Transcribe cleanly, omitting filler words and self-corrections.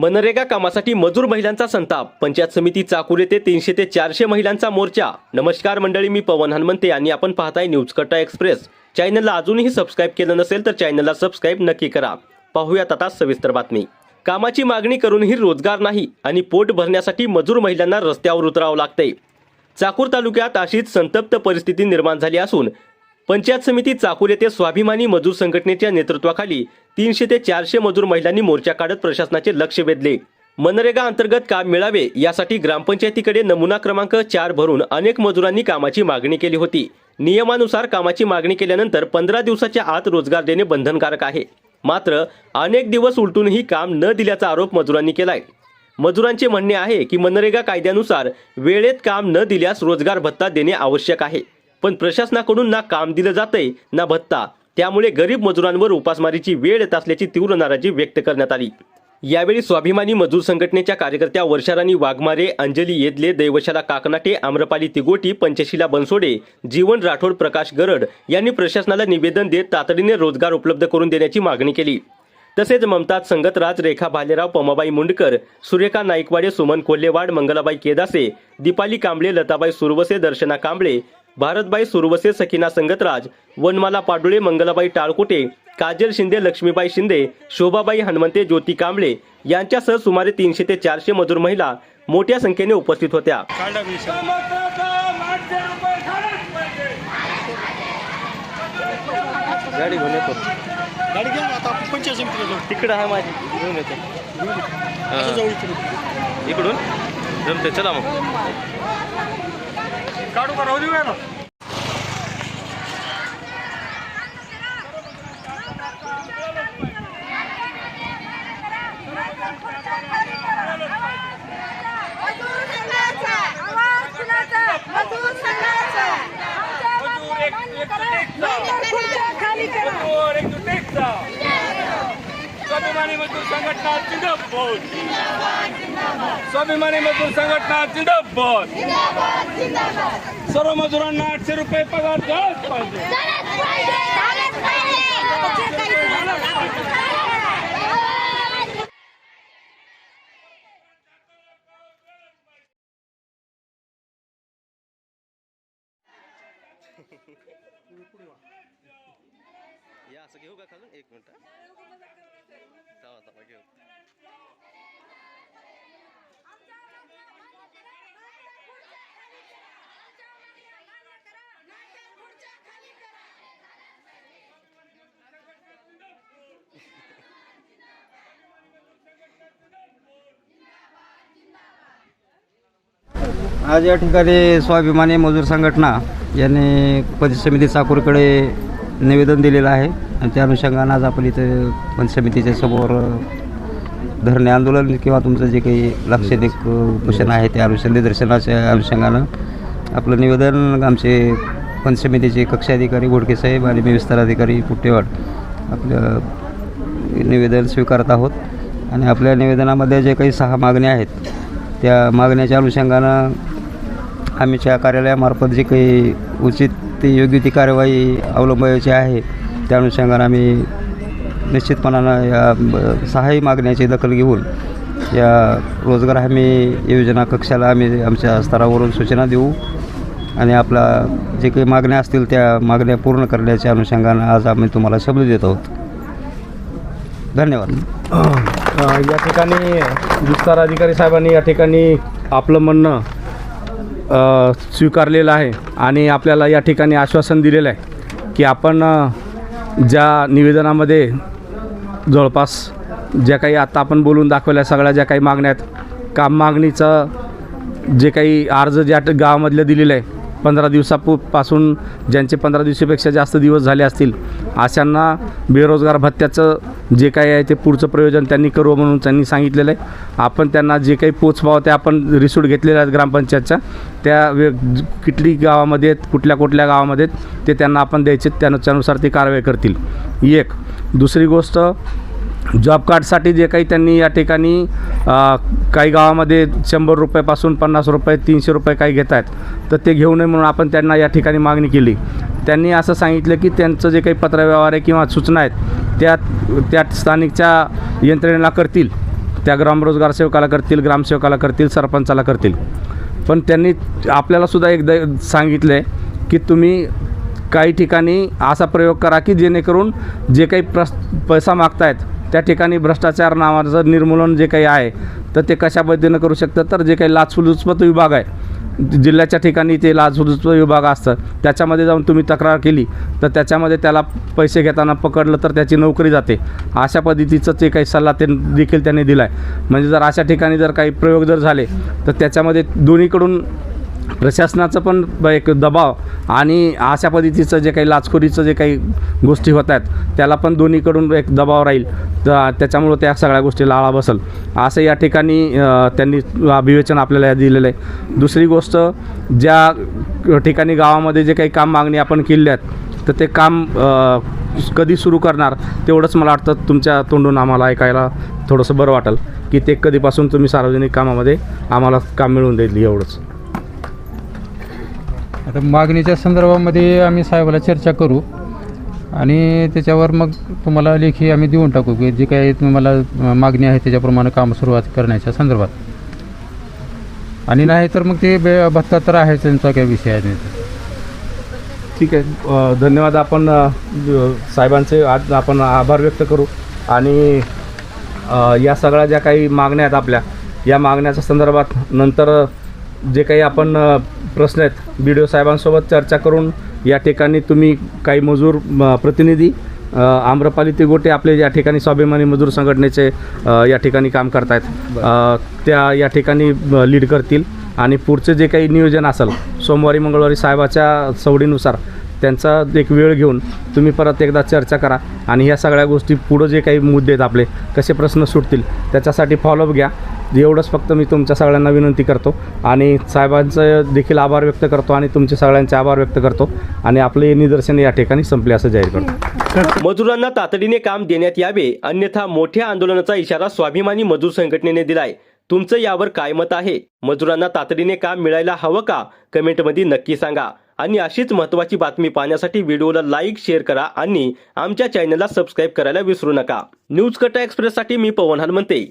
मनरेगा कामासाठी मजूर महिलांचा संताप. पंचायत समिती चाकूर येथे 300 ते 400 महिलांचा मोर्चा. नमस्कार मंडळी, मी पवन हनुमंते आणि आपण पाहताय न्यूज कट्टा एक्सप्रेस. चॅनलला अजूनही सबस्क्राइब केलं नसेल तर चॅनलला सबस्क्राइब नक्की करा. पाहूयात आता सविस्तर बातमी. कामाची मागणी करूनही रोजगार नाही आणि पोट भरण्यासाठी मजूर महिलांना रस्त्यावर उतरावं लागतंय. चाकूर तालुक्यात अशीच संतप्त परिस्थिती निर्माण झाली असून पंचायत समिती चाकूर येथे स्वाभिमानी मजूर संघटनेच्या नेतृत्वाखाली 300 ते 400 मजूर महिलांनी मोर्चा काढत प्रशासनाचे लक्ष वेधले. मनरेगा अंतर्गत काम मिळावे यासाठी ग्रामपंचायतीकडे नमुना क्रमांक 4 भरून अनेक मजुरांनी कामाची मागणी केली होती. नियमानुसार कामाची मागणी केल्यानंतर 15 दिवसाच्या आत रोजगार देणे बंधनकारक आहे. मात्र अनेक दिवस उलटूनही काम न दिल्याचा आरोप मजुरांनी केलाय. मजुरांचे म्हणणे आहे की मनरेगा कायद्यानुसार वेळेत काम न दिल्यास रोजगार भत्ता देणे आवश्यक आहे, पण प्रशासनाकडून ना काम दिलं जातंय ना भत्ता. त्यामुळे गरीब मजुरांवर उपासमारीची वेळ येत असल्याची तीव्र नाराजी व्यक्त करण्यात आली. यावेळी स्वाभिमानी मजूर संघटनेच्या कार्यकर्त्या वर्षाराणी वाघमारे, अंजली येदले, दैवशाला काकनाटे, आम्रपाली तिगोटी, पंचशिला बनसोडे, जीवन राठोड, प्रकाश गरड यांनी प्रशासनाला निवेदन देत तातडीने रोजगार उपलब्ध करून देण्याची मागणी केली. तसेच ममताज संगतराज, रेखा भालेराव, पमाबाई मुंडकर, सुरेखा नाईकवाडे, सुमन कोल्हेवाड, मंगलाबाई केदासे, दीपाली कांबळे, लताबाई सुरवसे, दर्शना कांबळे, भारतबाई सुरवसे, सखिना संगतराज, वनमाला पाडुळे, मंगलाबाई टाळकोटे, काजल शिंदे, लक्ष्मीबाई शिंदे, शोभाबाई हनुमंते, ज्योती कांबळे यांच्यासह सुमारे 300 ते 400 मजूर महिला मोठ्या संख्येने उपस्थित होत्या. गाडी घेऊन येतो. गाडी घ्या आता पंचायत समितीला तिकडं आहे माझी, घेऊन येतो. इकडून जमते, चला मग काढू का राहू देऊया ना. स्वाभिमानी मजदूर संघटना जिंदाबाद. स्वाभिमानी मजदूर संघटना जिंदाबाद. सर्व मजुरांना 800 रुपये पगार द्यायला पाहिजे. या असं घेऊ का खालून? एक मिनिट घेऊ. आज या ठिकाणी स्वाभिमानी मजूर संघटना यांनी पंचायत समिती चाकूरकडे निवेदन दिलेलं आहे आणि त्या अनुषंगानं आज आपण इथं पंचायत समितीच्या समोर धरणे आंदोलन किंवा तुमचं जे काही लाक्षणिक उपोषण आहे त्या निदर्शनाच्या अनुषंगानं आपलं निवेदन आमचे पंचायत समितीचे कक्षाधिकारी घोडकेसाहेब आणि मी विस्तार अधिकारी पुट्टेवाड आपलं निवेदन स्वीकारत आहोत. आणि आपल्या निवेदनामध्ये जे काही 6 मागण्या आहेत त्या मागण्याच्या अनुषंगानं आमच्या कार्यालयामार्फत जे काही उचित ती योग्य ती कार्यवाही अवलंबायची आहे त्या अनुषंगानं आम्ही निश्चितपणानं या 6ही मागण्याची दखल घेऊन या रोजगार हमी योजना कक्षाला आम्ही आमच्या स्तरावरून सूचना देऊ आणि आपला जे काही मागण्या असतील त्या मागण्या पूर्ण करण्याच्या अनुषंगानं आज आम्ही तुम्हाला शब्द देत आहोत. धन्यवाद. या ठिकाणी विस्तार अधिकारी साहेबांनी या ठिकाणी आपलं म्हणणं स्वीकारलेलं आहे आणि आपल्याला या ठिकाणी आश्वासन दिलेलं आहे की आपण ज्या निवेदनामध्ये जवळपास ज्या काही आता आपण बोलून दाखवल्या सगळ्या ज्या काही मागण्या आहेत, काम मागणीचं जे काही अर्ज ज्या गावामधले दिलेलं आहे 15 दिवसापासून ज्यांचे 15 दिवसापेक्षा जास्त दिवस झाले असतील अशांना बेरोजगार भत्त्याचं जे काही आहे ते पुढचं प्रयोजन त्यांनी करू म्हणून त्यांनी सांगितलेलं आहे. आपण त्यांना जे काही पोचपावत्या आपण रिसूट घेतलेल्या आहेत ग्रामपंचायतच्या त्या किटली गावामध्ये कुठल्या गावामध्ये ते त्यांना आपण द्यायचे, त्यानुसार ते कारवाई करतील. एक दुसरी गोष्ट, जॉब कार्डसाठी जे काही त्यांनी या ठिकाणी काही गावामध्ये 100 रुपयापासून 50 रुपये 300 रुपये काही घेत आहेत, तर ते घेऊ नये म्हणून आपण त्यांना या ठिकाणी मागणी केली. त्यांनी असं सांगितलं की त्यांचं जे काही पत्रव्यवहार आहे किंवा सूचना आहेत त्या स्थानिकच्या यंत्रणेला करतील त्या ग्रामरोजगार सेवकाला करतील, ग्रामसेवकाला करतील, सरपंचाला करतील. पण त्यांनी आपल्यालासुद्धा एकदा सांगितलं आहे की तुम्ही काही ठिकाणी असा प्रयोग करा की जेणेकरून जे काही पैसा मागतायत त्या ठिकाणी भ्रष्टाचार नावाचं निर्मूलन जे काही आहे तर ते कशा पद्धतीनं करू शकतं. तर जे काही लाचलुचपत विभाग आहे जिल्ह्याच्या ठिकाणी ते लाचलुचपत विभाग असतं त्याच्यामध्ये जाऊन तुम्ही तक्रार केली तर त्याच्यामध्ये त्याला पैसे घेताना पकडलं तर त्याची नोकरी जाते. अशा पद्धतीचं जे काही सल्ला ते देखील त्यांनी दिला आहे. म्हणजे जर अशा ठिकाणी जर काही प्रयोग जर झाले तर त्याच्यामध्ये दोन्हीकडून प्रशासनाचं पण एक दबाव आणि अशा पद्धतीचं जे काही लाचखोरीचं जे काही गोष्टी होत आहेत त्याला पण दोन्हीकडून एक दबाव राहील. तर त्याच्यामुळं त्या सगळ्या गोष्टीला आळा बसेल असं या ठिकाणी त्यांनी अभिवेचन आपल्याला दिलेलं आहे. दुसरी गोष्ट ज्या ठिकाणी गावामध्ये जे काही काम मागणी आपण केली आहेत तर ते काम कधी सुरू करणार तेवढंच मला वाटतं तुमच्या तोंडून आम्हाला ऐकायला थोडंसं बरं वाटेल की ते कधीपासून तुम्ही सार्वजनिक कामामध्ये आम्हाला काम मिळवून देईल एवढंच. आता मागणीच्या संदर्भामध्ये आम्ही साहेबाला चर्चा करू आणि त्याच्यावर मग तुम्हाला लेखी आम्ही देऊन टाकू की जे काही तुम्हाला मागणी आहे त्याच्याप्रमाणे काम सुरुवात करण्याच्या संदर्भात. आणि नाही तर मग ते भत्ता तर आहे त्यांचा काही विषय आहे. ठीक आहे, धन्यवाद. आपण साहेबांचे आज आपण आभार व्यक्त करू आणि या सगळ्या ज्या काही मागण्या आहेत आपल्या या मागण्याच्या संदर्भात नंतर जे काही आपण प्रश्न आहेत बी डी ओ साहेबांसोबत चर्चा करून या ठिकाणी तुम्ही काही मजूर प्रतिनिधी आम्रपाली तिगोटे आपले या ठिकाणी स्वाभिमानी मजूर संघटनेचे या ठिकाणी काम करतायत त्या या ठिकाणी लीड करतील आणि पुढचं जे काही नियोजन असेल सोमवारी मंगळवारी साहेबाच्या सवडीनुसार त्यांचा एक वेळ घेऊन तुम्ही परत एकदा चर्चा करा आणि ह्या सगळ्या गोष्टी पुढं जे काही मुद्दे आहेत आपले कसे प्रश्न सुटतील त्याच्यासाठी फॉलोअप घ्या. एवढंच फक्त मी तुमच्या सगळ्यांना विनंती करतो आणि साहेबांचं देखील आभार व्यक्त करतो आणि तुमचे सगळ्यांचे आभार व्यक्त करतो आणि आपले निदर्शन या ठिकाणी संपले असं जाहीर करतो. मजुरांना तातडीने काम देण्यात यावे अन्यथा मोठ्या आंदोलनाचा इशारा स्वाभिमानी मजूर संघटनेने दिलाय. तुमचं यावर काय मत आहे? मजुरांना तातडीने काम मिळायला हवं का? कमेंटमध्ये नक्की सांगा. आणि अशीच महत्त्वाची बातमी पाहण्यासाठी व्हिडिओला लाईक, शेअर करा आणि आमच्या चॅनलला सबस्क्राईब करायला विसरू नका. न्यूज कट्टा एक्सप्रेससाठी मी पवन हनुमंते.